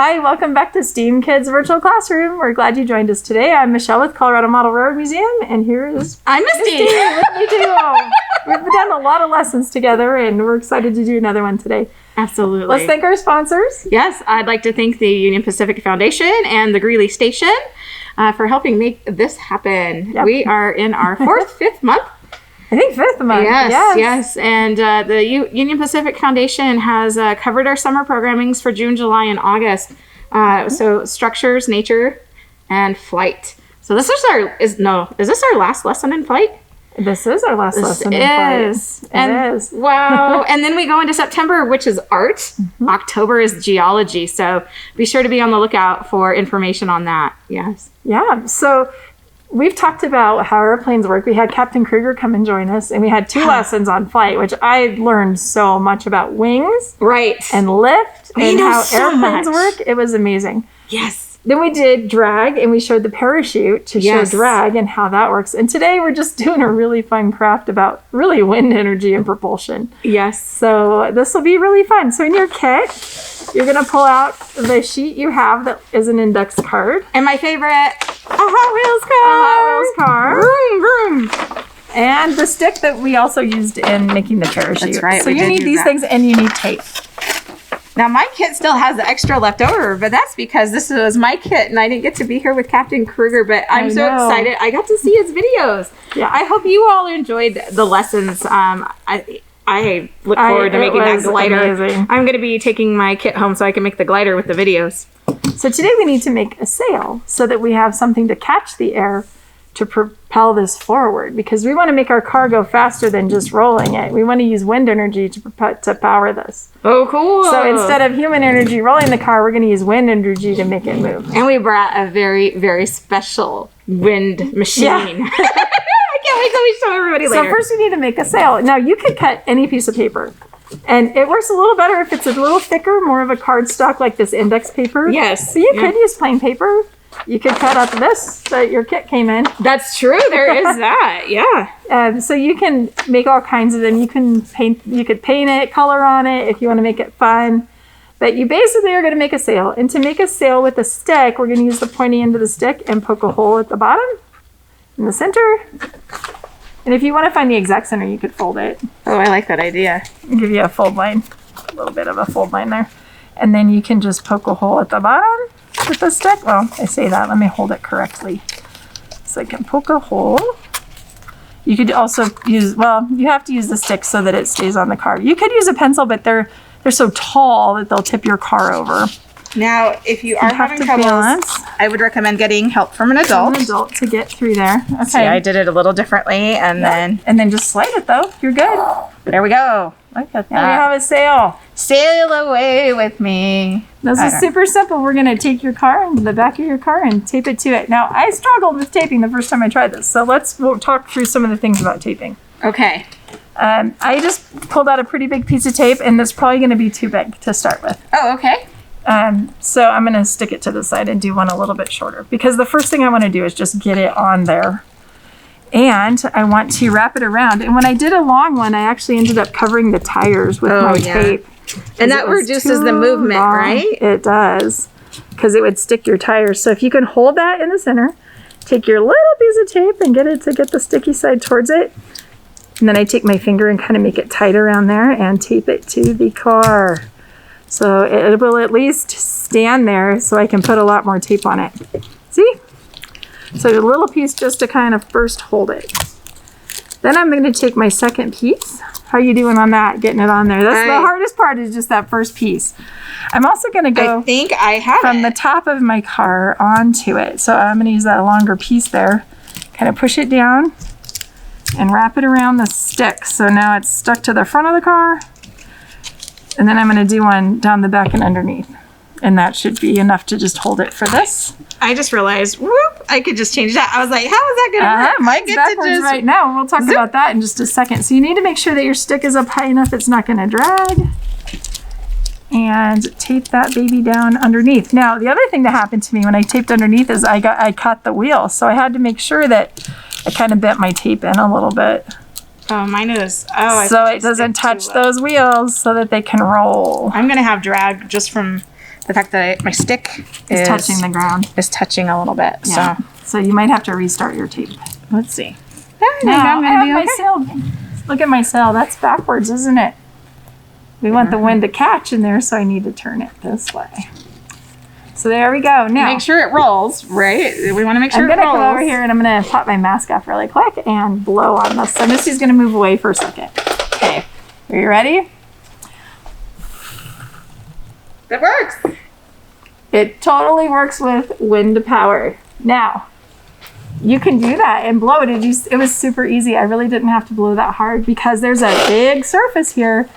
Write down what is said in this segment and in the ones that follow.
Hi, welcome back to STEAM Kids Virtual Classroom. We're glad you joined us today. I'm Michelle with Colorado Model Railroad Museum, and here is I'm Misty. We've done a lot of lessons together, and we're excited to do another one today. Absolutely. Let's thank our sponsors. Yes, I'd like to thank the Union Pacific Foundation and the Greeley Station for helping make this happen. Yep. We are in our fifth month. I think fifth month. Yes. And the Union Pacific Foundation has covered our summer programmings for June, July, and August. So structures, nature, and flight. So this is is this our last lesson in flight? This is our last lesson in flight. It is. Wow. And then we go into September, which is art. Mm-hmm. October is geology. So be sure to be on the lookout for information on that. Yes. Yeah. So we've talked about how airplanes work. We had Captain Kruger come and join us, and we had 2 lessons on flight, which I learned so much about wings, and lift, and how airplanes work. It was amazing. Yes. Then we did drag, and we showed the parachute to show drag and how that works. And today we're just doing a really fun craft about really wind energy and propulsion. Yes. So this will be really fun. So in your kit, you're going to pull out the sheet you have that is an index card. And my favorite, a Hot Wheels car. Vroom, vroom. And the stick that we also used in making the parachute. That's right. So you need these things, and you need tape. Now my kit still has the extra left over, but that's because this was my kit and I didn't get to be here with Captain Kruger, but I'm so excited. I got to see his videos. Yeah. I hope you all enjoyed the lessons. I look forward to making that glider. Amazing. I'm going to be taking my kit home so I can make the glider with the videos. So today we need to make a sail so that we have something to catch the air to propel this forward, because we want to make our car go faster than just rolling it. We want to use wind energy to power this. Oh, cool. So instead of human energy rolling the car, we're going to use wind energy to make it move. And we brought a very, very special wind machine. Yeah. I can't wait till we show everybody later. So first we need to make a sail. Now you could cut any piece of paper. And it works a little better if it's a little thicker, more of a cardstock like this index paper. Yes. So you could use plain paper. You could cut out this that your kit came in. That's true. There is that. Yeah. So you can make all kinds of them. You can paint. You could paint it, color on it if you want to make it fun. But you basically are going to make a sail. And to make a sail with a stick, we're going to use the pointy end of the stick and poke a hole at the bottom, in the center. And if you want to find the exact center, you could fold it. Oh, I like that idea. I'll give you a fold line, a little bit of a fold line there. And then you can just poke a hole at the bottom with the stick. Well, I say that. Let me hold it correctly. So I can poke a hole. You could also use, you have to use the stick so that it stays on the car. You could use a pencil, but they're so tall that they'll tip your car over. Now, if you are having troubles, I would recommend getting help from an adult. To get through there. Okay. See, I did it a little differently, and then just slide it though. You're good. There we go. Look at that. Now we have a sail. Sail away with me. This is super simple. We're going to take your car into the back of your car and tape it to it. Now, I struggled with taping the first time I tried this, so we'll talk through some of the things about taping. Okay. I just pulled out a pretty big piece of tape, and it's probably going to be too big to start with. Oh, okay. So I'm going to stick it to the side and do one a little bit shorter, because the first thing I want to do is just get it on there. And I want to wrap it around. And when I did a long one, I actually ended up covering the tires with my tape. And that reduces the movement, right? It does, because it would stick your tires. So if you can hold that in the center, take your little piece of tape and get it to get the sticky side towards it. And then I take my finger and kind of make it tight around there and tape it to the car. So it will at least stand there so I can put a lot more tape on it. See? So a little piece just to kind of first hold it. Then I'm going to take my second piece. How are you doing on that? Getting it on there. That's the hardest part, is just that first piece. I'm also going to go from the top of my car onto it. So I'm going to use that longer piece there. Kind of push it down and wrap it around the stick. So now it's stuck to the front of the car. And then I'm going to do one down the back and underneath. And that should be enough to just hold it for this. I just realized, I could just change that. I was like, how is that going to work? Mine's backwards right now. We'll talk about that in just a second. So you need to make sure that your stick is up high enough it's not going to drag. And tape that baby down underneath. Now, the other thing that happened to me when I taped underneath is I caught the wheel. So I had to make sure that I kind of bent my tape in a little bit. Oh, mine is. So it doesn't touch those wheels so that they can roll. I'm going to have drag just from the fact that my stick It's touching the ground. is touching a little bit. Yeah. So you might have to restart your tape. So let's see. Now, I have my sail. Look at my sail. That's backwards, isn't it? We want the wind to catch in there, so I need to turn it this way. So there we go. Now, Make sure it rolls, right? We want to make sure I'm it going to rolls. come over here and I'm going to pop my mask off really quick and blow on this. So Misty's going to move away for a second. Okay. Are you ready? That works. It totally works with wind power. Now, you can do that and blow it. It was super easy. I really didn't have to blow that hard because there's a big surface here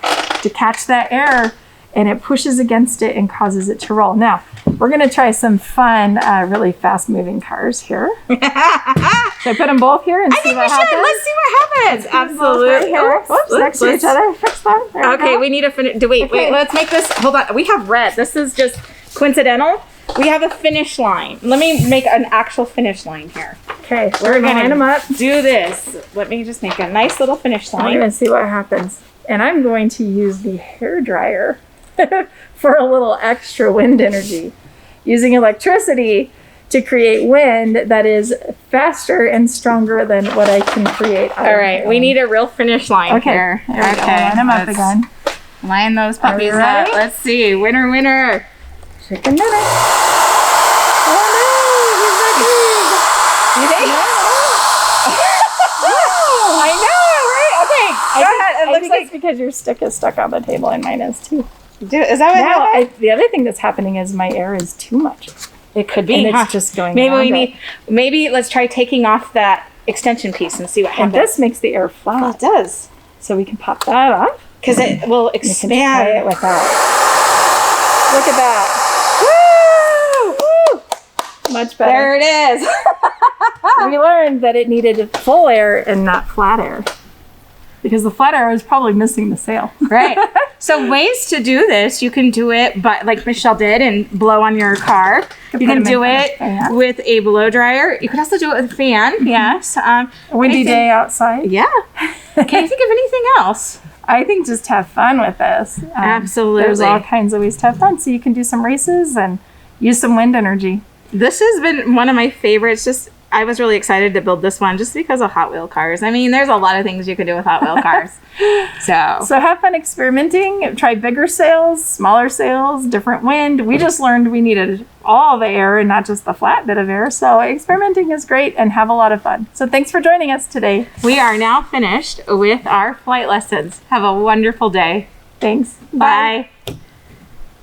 to catch that air, and it pushes against it and causes it to roll. Now, we're going to try some fun, really fast moving cars here. Should I put them both here and see what happens? Let's see what happens. Absolutely. Right here. Whoops, next to each other. Fix them. There Okay, go. we need to finish. Wait, Okay. let's make this. Hold on. We have red. This is just coincidental. We have a finish line. Let me make an actual finish line here. Okay, we're going to line them up. Do this. Let me just make a nice little finish I'm line. going to see what happens. And I'm going to use the hair dryer for a little extra wind energy. Using electricity to create wind that is faster and stronger than what I can create. All right, we need a real finish line here. There we go. Line them up let's again. Line those Are we puppies up. ready? Let's see. Winner, winner. Chicken dinner. Oh no, he's not big. You think? I know, right? Okay, go ahead. I think it's because your stick is stuck on the table and mine is too. Is that what Now, happened? the other thing that's happening is my air is too much. It could be. And it's huh? just going Maybe we around need. Maybe let's try taking off that extension piece and see what And happens. this makes the air flat. It does, So we can pop that off. because it will You can try expand. it with that. Look at that. Woo! Much better. There it is. We learned that it needed full air and not flat air. Because the flat air was probably missing the sail. Right. So ways to do this, you can do it, but like Michelle did, and blow on your car. You put can 'em do in it a fan. with a blow dryer. You could also do it with a fan. Yes. A windy anything- day outside. Yeah. Can you think of anything else? I think just have fun with this. Absolutely. There's all kinds of ways to have fun. So you can do some races and use some wind energy. This has been one of my favorites. Just I was really excited to build this one just because of Hot Wheel cars. I mean, there's a lot of things you can do with Hot Wheel cars. So have fun experimenting. Try bigger sails, smaller sails, different wind. We just learned we needed all the air and not just the flat bit of air. So experimenting is great and have a lot of fun. So thanks for joining us today. we are now finished with our flight lessons. Have a wonderful day. Thanks. Bye.